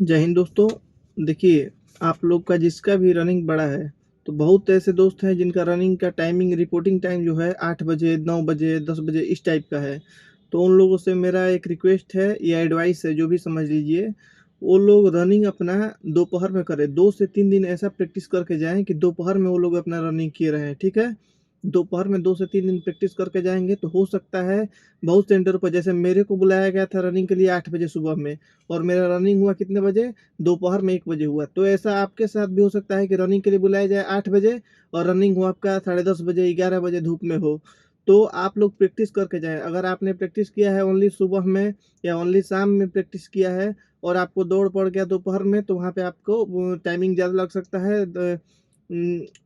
जय हिंद दोस्तों। देखिए, आप लोग का जिसका भी रनिंग बड़ा है, तो बहुत ऐसे दोस्त हैं जिनका रनिंग का टाइमिंग रिपोर्टिंग टाइम जो है 8 बजे, 9 बजे, 10 बजे इस टाइप का है। तो उन लोगों से मेरा एक रिक्वेस्ट है या एडवाइस है, जो भी समझ लीजिए। वो लोग रनिंग अपना दोपहर में करें। 2 से 3 दिन ऐसा प्रैक्टिस करके जाएँ कि दोपहर में वो लोग अपना रनिंग किए रहें, ठीक है? दोपहर में 2 से 3 दिन प्रैक्टिस करके जाएँगे तो हो सकता है बहुत सेंटर पर, जैसे मेरे को बुलाया गया था रनिंग के लिए 8 बजे सुबह में, और मेरा रनिंग हुआ कितने बजे? दोपहर में 1 बजे हुआ। तो ऐसा आपके साथ भी हो सकता है कि रनिंग के लिए बुलाया जाए 8 बजे और रनिंग हो आपका साढ़े 10 बजे, 11 बजे धूप में हो। तो आप लोग प्रैक्टिस करके जाएँ। अगर आपने प्रैक्टिस किया है ओनली सुबह में या ओनली शाम में प्रैक्टिस किया है और आपको दौड़ पड़ गया दोपहर में, तो वहाँ पे आपको वो टाइमिंग ज़्यादा लग सकता है,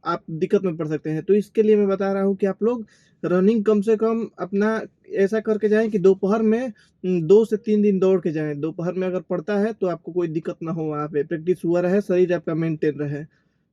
आप दिक्कत में पड़ सकते हैं। तो इसके लिए मैं बता रहा हूँ कि आप लोग रनिंग कम से कम अपना ऐसा करके जाएँ कि दोपहर में 2 से 3 दिन दौड़ के जाएँ। दोपहर में अगर पड़ता है तो आपको कोई दिक्कत ना हो, वहाँ पे प्रैक्टिस हुआ रहे, शरीर आपका मेंटेन रहे।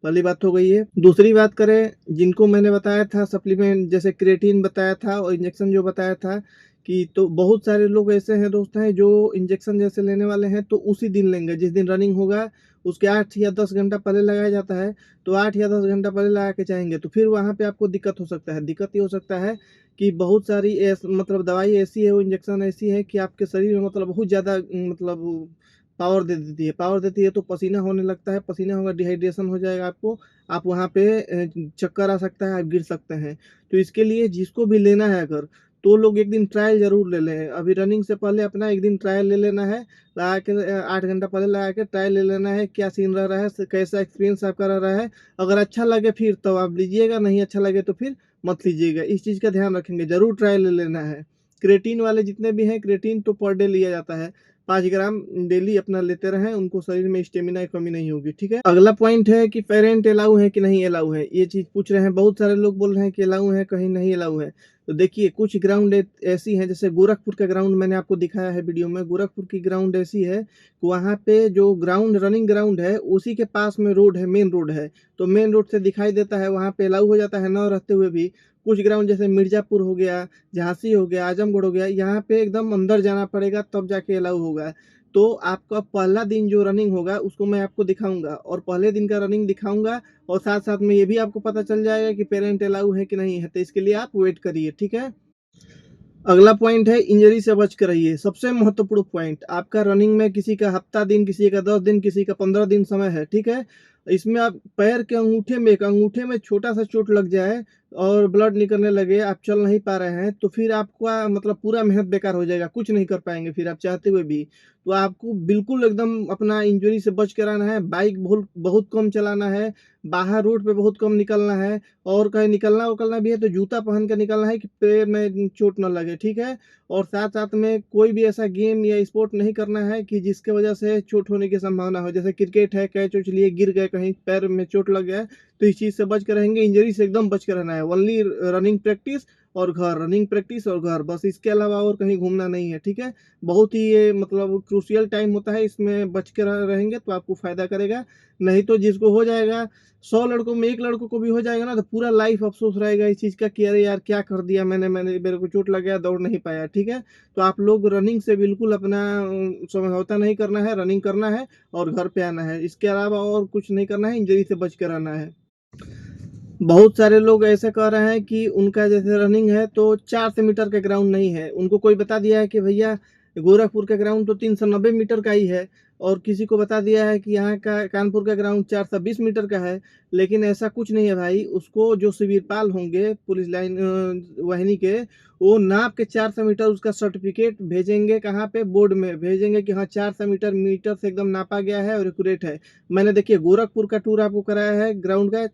पहली बात हो गई है। दूसरी बात करें, जिनको मैंने बताया था सप्लीमेंट, जैसे क्रेटीन बताया था और इंजेक्शन जो बताया था, कि तो बहुत सारे लोग ऐसे हैं दोस्त हैं जो इंजेक्शन जैसे लेने वाले हैं तो उसी दिन लेंगे जिस दिन रनिंग होगा, उसके 8 या 10 घंटा पहले लगाया जाता है। तो 8 या 10 घंटा पहले लगा के जाएँगे तो फिर वहाँ पे आपको दिक्कत हो सकता है। दिक्कत ये हो सकता है कि बहुत सारी मतलब दवाई ऐसी है, वो इंजेक्शन ऐसी है कि आपके शरीर में मतलब बहुत ज़्यादा मतलब पावर दे देती है। पावर देती है तो पसीना होने लगता है, पसीना होगा, डिहाइड्रेशन हो जाएगा आपको। आप वहाँ पे चक्कर आ सकता है, आप गिर सकते हैं। तो इसके लिए जिसको भी लेना है अगर, तो लोग एक दिन ट्रायल ज़रूर ले लें। अभी रनिंग से पहले अपना एक दिन ट्रायल ले लेना है, लगा के 8 घंटा पहले लगा के ट्रायल ले लेना है, क्या सीन रह रहा है, कैसा एक्सपीरियंस आपका रह रहा है। अगर अच्छा लगे फिर तो आप लीजिएगा, नहीं अच्छा लगे तो फिर मत लीजिएगा। इस चीज़ का ध्यान रखेंगे, ज़रूर ट्रायल ले लेना है। क्रेटीन वाले जितने भी हैं, क्रेटीन तो पर डे लिया जाता है। 5 ग्राम डेली अपना लेते रहें, उनको शरीर में स्टेमिना की कमी नहीं होगी, ठीक है? अगला पॉइंट है कि पेरेंट अलाउ है कि नहीं अलाउ है, ये चीज़ पूछ रहे हैं। बहुत सारे लोग बोल रहे हैं कि अलाउ है, कहीं नहीं अलाउ है। तो देखिए, कुछ ग्राउंड ऐसी हैं, जैसे गोरखपुर का ग्राउंड मैंने आपको दिखाया है वीडियो में। गोरखपुर की ग्राउंड ऐसी है, वहाँ पे जो ग्राउंड रनिंग ग्राउंड है, उसी के पास में रोड है, मेन रोड है। तो मेन रोड से दिखाई देता है, वहाँ पे अलाउ हो जाता है ना रहते हुए भी। कुछ ग्राउंड जैसे मिर्ज़ापुर हो गया, झांसी हो गया, आजमगढ़ हो गया, यहाँ पे एकदम अंदर जाना पड़ेगा तब जाके अलाउ होगा। तो आपका पहला दिन जो रनिंग होगा उसको मैं आपको दिखाऊँगा, और पहले दिन का रनिंग दिखाऊँगा, और साथ-साथ में ये भी आपको पता चल जाएगा कि पेरेंट अलाउ है कि नहीं है। तो इसके लिए आप वेट करिए, ठीक है? अगला पॉइंट है, इंजरी से बच के रहिए। सबसे महत्वपूर्ण पॉइंट, आपका रनिंग में किसी का हफ्ता दिन, किसी का 10 दिन, किसी का 15 दिन समय है, ठीक है? इसमें आप पैर के अंगूठे में, एक अंगूठे में छोटा-सा चोट लग जाए और ब्लड निकलने लगे, आप चल नहीं पा रहे हैं, तो फिर आपका मतलब पूरा मेहनत बेकार हो जाएगा, कुछ नहीं कर पाएँगे फिर आप चाहते हुए भी। तो आपको बिल्कुल एकदम अपना इंजरी से बच के रहना है, बाइक बहुत बहुत कम चलाना है, बाहर रोड पे बहुत कम निकलना है, और कहीं निकलना-विकलना भी है तो जूता पहन के निकलना है कि पैर में चोट ना लगे, ठीक है? और साथ-साथ में कोई भी ऐसा गेम या स्पोर्ट नहीं करना है कि जिसके वजह से चोट होने की संभावना हो। जैसे क्रिकेट है, कैच-वैच लिए गिर गए, कहीं पैर में चोट लग गया है, तो इस चीज़ से बच के रहेंगे, इंजरी से एकदम बच के रहना है। ओनली रनिंग प्रैक्टिस और घर, रनिंग प्रैक्टिस और घर, बस इसके अलावा और कहीं घूमना नहीं है, ठीक है? बहुत ही ये मतलब क्रूशियल टाइम होता है, इसमें बच के रहेंगे तो आपको फ़ायदा करेगा। नहीं तो जिसको हो जाएगा, 100 लड़कों में 1 लड़कों को भी हो जाएगा ना, तो पूरा लाइफ अफ़सोस रहेगा इस चीज़ का कि अरे यार क्या कर दिया मैंने मेरे को चोट लग गया, दौड़ नहीं पाया, ठीक है? तो आप लोग रनिंग से बिल्कुल अपना समझौता नहीं करना है, रनिंग करना है और घर पे आना है। इसके अलावा और कुछ नहीं करना है, इंजरी से बच के रहना है। बहुत सारे लोग ऐसे कह रहे हैं कि उनका जैसे रनिंग है तो 400 मीटर का ग्राउंड नहीं है। उनको कोई बता दिया है कि भैया गोरखपुर का ग्राउंड तो 390 मीटर का ही है, और किसी को बता दिया है कि यहाँ का कानपुर का ग्राउंड 420 मीटर का है। लेकिन ऐसा कुछ नहीं है भाई, उसको जो शिविरपाल होंगे पुलिस लाइन वाहिनी के, वो नाप के 400 मीटर उसका सर्टिफिकेट भेजेंगे, कहाँ पे? बोर्ड में भेजेंगे कि हाँ 400 मीटर मीटर से एकदम नापा गया है और एक्यूरेट है। मैंने देखिए गोरखपुर का टूर आपको कराया है, ग्राउंड का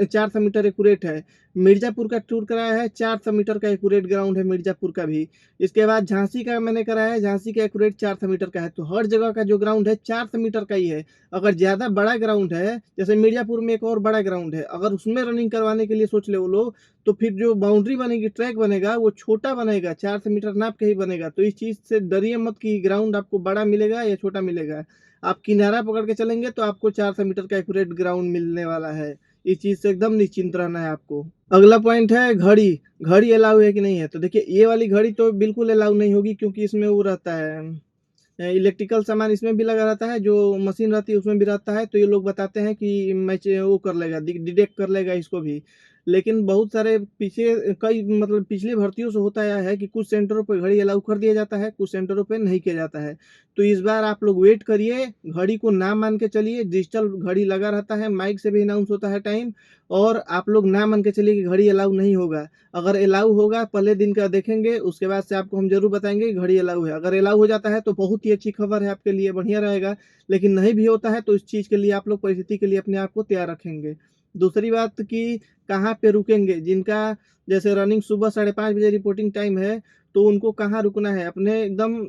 400 मीटर एक्यूरेट है। मिर्ज़ापुर का टूर कराया है, 400 मीटर का एक्यूरेट ग्राउंड है मिर्ज़ापुर का भी। इसके बाद झांसी का मैंने कराया है, झांसी का एक्यूरेट 400 मीटर का है। तो हर जगह का जो ग्राउंड है 400 मीटर का ही है। अगर ज़्यादा बड़ा ग्राउंड है, जैसे मिर्ज़ापुर में एक और बड़ा ग्राउंड है, अगर उसमें रनिंग करवाने के लिए सोच ले वो लोग, तो फिर जो बाउंड्री बनेगी, ट्रैक बनेगा, वो छोटा बनेगा, 400 मीटर नाप के ही बनेगा। तो इस चीज़ से डरिए मत कि ग्राउंड आपको बड़ा मिलेगा या छोटा मिलेगा। आप किनारा पकड़ के चलेंगे तो आपको 400 मीटर का एक्यूरेट ग्राउंड मिलने वाला है। इस चीज़ से एकदम निश्चिंत रहना है आपको। अगला पॉइंट है घड़ी। घड़ी अलाउ है कि नहीं है? तो देखिए, ये वाली घड़ी तो बिल्कुल अलाउ नहीं होगी, क्योंकि इसमें वो रहता है, इलेक्ट्रिकल सामान इसमें भी लगा रहता है, जो मशीन रहती है उसमें भी रहता है, तो ये लोग बताते हैं कि मैच वो कर लेगा, डिटेक्ट कर लेगा इसको भी। लेकिन बहुत सारे पीछे कई मतलब पिछली भर्तियों से होता आया है कि कुछ सेंटरों पे घड़ी अलाउ कर दिया जाता है, कुछ सेंटरों पे नहीं किया जाता है। तो इस बार आप लोग वेट करिए, घड़ी को ना मान के चलिए, डिजिटल घड़ी लगा रहता है, माइक से भी अनाउंस होता है टाइम, और आप लोग ना मान के चलिए कि घड़ी अलाउ नहीं होगा। अगर अलाउ होगा पहले दिन का देखेंगे, उसके बाद से आपको हम ज़रूर बताएँगे कि घड़ी अलाउ है। अगर अलाउ हो जाता है तो बहुत ही अच्छी खबर है आपके लिए, बढ़िया रहेगा, लेकिन नहीं भी होता है तो इस चीज़ के लिए आप लोग परिस्थिति के लिए अपने आप को तैयार रखेंगे। दूसरी बात कि कहाँ पे रुकेंगे, जिनका जैसे रनिंग सुबह 5:30 बजे रिपोर्टिंग टाइम है, तो उनको कहाँ रुकना है, अपने एकदम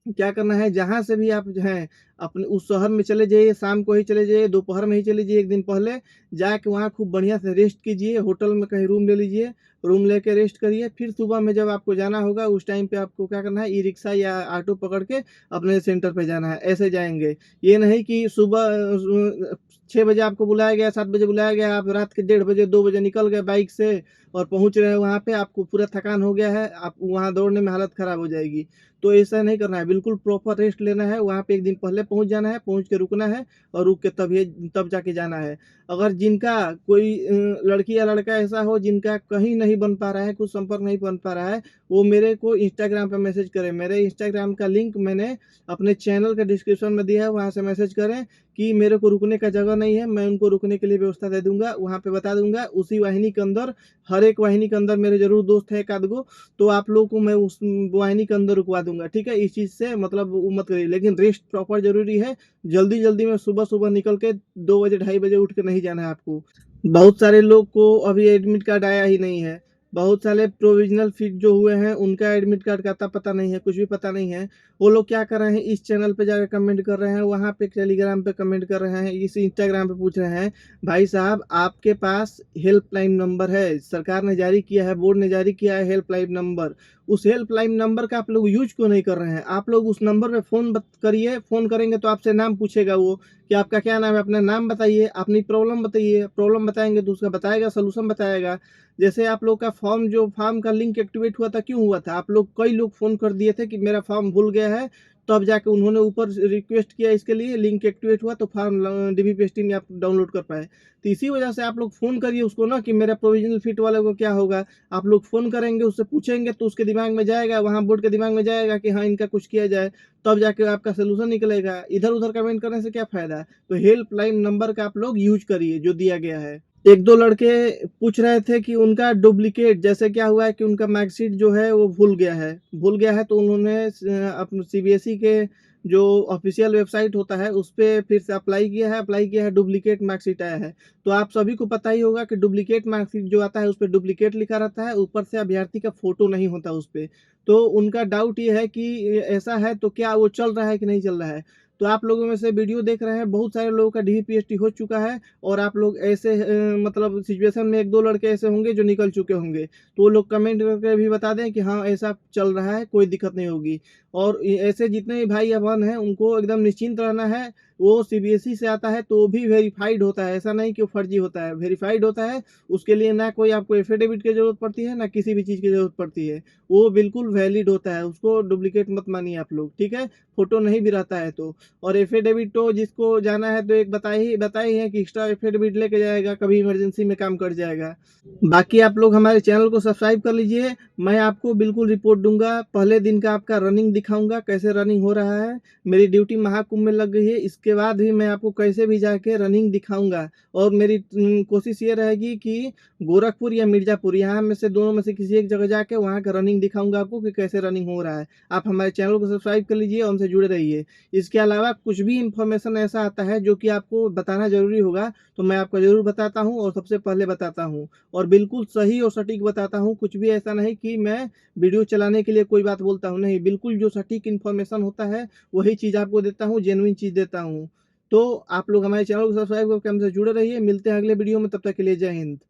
क्या करना है, जहाँ से भी आप जो हैं अपने उस शहर में चले जाइए, शाम को ही चले जाइए, दोपहर में ही चले जाइए, 1 दिन पहले जाके वहाँ खूब बढ़िया से रेस्ट कीजिए, होटल में कहीं रूम ले लीजिए, रूम लेके रेस्ट करिए, फिर सुबह में जब आपको जाना होगा उस टाइम पे आपको क्या करना है, ई-रिक्शा या ऑटो पकड़ के अपने सेंटर पे जाना है, ऐसे जाएँगे। ये नहीं कि सुबह 6 बजे आपको बुलाया गया, 7 बजे बुलाया गया, आप रात के 1:30 बजे, 2 बजे निकल गए बाइक से और पहुँच रहे हैं वहाँ पे, आपको पूरा थकान हो गया है, आप वहाँ दौड़ने में हालत ख़राब हो जाएगी। तो ऐसा नहीं करना है, बिल्कुल प्रॉपर रेस्ट लेना है, वहाँ पे 1 दिन पहले पहुँच जाना है, पहुँच के रुकना है और रुक के तब जाके जाना है। अगर जिनका कोई लड़की या लड़का ऐसा हो जिनका कहीं नहीं बन पा रहा है, कुछ संपर्क नहीं बन पा रहा है, वो मेरे को इंस्टाग्राम पे मैसेज करें। मेरे इंस्टाग्राम का लिंक मैंने अपने चैनल के डिस्क्रिप्शन में दिया है, वहाँ से मैसेज करें कि मेरे को रुकने का जगह नहीं है, मैं उनको रुकने के लिए व्यवस्था दे दूँगा, वहाँ पे बता दूँगा। उसी वाहिनी के अंदर, हर एक वाहिनी के अंदर मेरे ज़रूर दोस्त हैं 1 आध गो, तो आप लोगों को मैं उस वाहिनी के अंदर रुकवा दूँगा, ठीक है? इस चीज़ से मतलब वो मत करिए, लेकिन रेस्ट प्रॉपर ज़रूरी है। जल्दी-जल्दी में सुबह-सुबह निकल के 2 बजे, ढाई बजे उठ के नहीं जाना है आपको। बहुत सारे लोग को अभी एडमिट कार्ड आया ही नहीं है। बहुत सारे प्रोविज़नल फिट जो हुए हैं, उनका एडमिट कार्ड का अता पता नहीं है, कुछ भी पता नहीं है। वो लोग क्या कर रहे हैं, इस चैनल पे जाके कमेंट कर रहे हैं, वहाँ पे टेलीग्राम पे कमेंट कर रहे हैं, इस इंस्टाग्राम पे पूछ रहे हैं, भाई साहब आपके पास हेल्पलाइन नंबर है, सरकार ने जारी किया है, बोर्ड ने जारी किया है हेल्पलाइन नंबर। उस हेल्पलाइन नंबर का आप लोग यूज़ क्यों नहीं कर रहे हैं? आप लोग उस नंबर पे फ़ोन करिए, फ़ोन करेंगे तो आपसे नाम पूछेगा वो कि आपका क्या नाम है? अपना नाम बताइए, अपनी प्रॉब्लम बताइए, प्रॉब्लम बताएँगे तो उसका बताएगा, सॉल्यूशन बताएगा। जैसे आप लोग का फॉर्म का लिंक एक्टिवेट हुआ था, क्यों हुआ था? आप लोग कई लोग फ़ोन कर दिए थे कि मेरा फॉर्म भूल गया है, तब जाके उन्होंने ऊपर रिक्वेस्ट किया इसके लिए, लिंक एक्टिवेट हुआ तो फॉर्म डीबीपीएसटी में आप डाउनलोड कर पाए। तो इसी वजह से आप लोग फ़ोन करिए उसको ना कि मेरा प्रोविज़नल फिट वाले को क्या होगा? आप लोग फ़ोन करेंगे, उससे पूछेंगे तो उसके दिमाग में जाएगा, वहाँ बोर्ड के दिमाग में जाएगा कि हाँ, इनका कुछ किया जाए, तब जाके आपका सॉल्यूशन निकलेगा। इधर-उधर कमेंट करने से क्या फ़ायदा? तो हेल्पलाइन नंबर का आप लोग यूज़ करिए जो दिया गया है। 1-2 लड़के पूछ रहे थे कि उनका डुप्लीकेट, जैसे क्या हुआ है कि उनका मार्कशीट जो है वो भूल गया है तो उन्होंने अपने सीबीएसई के जो ऑफ़िशियल वेबसाइट होता है उस पे फिर से अप्लाई किया है, डुप्लीकेट मार्कशीट आया है। तो आप सभी को पता ही होगा कि डुप्लीकेट मार्कशीट जो आता है उस पे डुप्लीकेट लिखा रहता है, ऊपर से अभ्यर्थी का फ़ोटो नहीं होता उस पे। तो उनका डाउट ये है कि ऐसा है तो क्या वो चल रहा है कि नहीं चल रहा है? तो आप लोगों में से वीडियो देख रहे हैं, बहुत सारे लोगों का डीपीएसटी हो चुका है और आप लोग ऐसे मतलब सिचुएशन में 1-2 लड़के ऐसे होंगे जो निकल चुके होंगे। तो वो लोग कमेंट करके भी बता दें कि हाँ, ऐसा चल रहा है, कोई दिक्कत नहीं होगी। और ऐसे जितने भी भाई या बहन हैं, उनको एकदम निश्चिंत रहना है। वो सीबीएसई से आता है तो वो भी वेरिफाइड होता है, ऐसा नहीं कि वो फर्जी होता है, वेरिफाइड होता है। उसके लिए ना कोई आपको एफिडेविट की ज़रूरत पड़ती है, ना किसी भी चीज़ की ज़रूरत पड़ती है। वो बिल्कुल वैलिड होता है, उसको डुप्लीकेट मत मानिए आप लोग, ठीक है? फ़ोटो नहीं भी रहता है तो। और एफिडेविट तो जिसको जाना है तो एक बताया ही है कि एक्स्ट्रा एफिडेविट लेके जाएगा, कभी इमरजेंसी में काम कर जाएगा। बाकी आप लोग हमारे चैनल को सब्सक्राइब कर लीजिए, मैं आपको बिल्कुल रिपोर्ट दूँगा, पहले दिन का आपका रनिंग दिखाऊँगा, कैसे रनिंग हो रहा है। मेरी ड्यूटी महाकुंभ में लग गई है, इसके बाद भी मैं आपको कैसे भी जाके रनिंग दिखाऊँगा और मेरी कोशिश ये रहेगी कि गोरखपुर या मिर्ज़ापुर, यहाँ में से दोनों में से किसी एक जगह जाके वहाँ का रनिंग दिखाऊँगा आपको कि कैसे रनिंग हो रहा है। आप हमारे चैनल को सब्सक्राइब कर लीजिए और हमसे जुड़े रहिए। इसके अलावा कुछ भी इन्फॉर्मेशन ऐसा आता है जो कि आपको बताना ज़रूरी होगा, तो मैं आपको ज़रूर बताता हूँ और सबसे पहले बताता हूँ। और बिल्कुल सही और सटीक बताता हूँ, कुछ भी ऐसा नहीं कि मैं वीडियो चलाने के लिए कोई बात बोलता हूँ, नहीं, बिल्कुल जो सटीक इन्फॉर्मेशन होता है, वही चीज़ आपको देता हूँ, जेनुइन चीज़ देता हूँ। तो आप लोग हमारे चैनल को सब्सक्राइब करके हमसे जुड़े रहिए, मिलते हैं अगले वीडियो में, तब तक के लिए जय हिंद।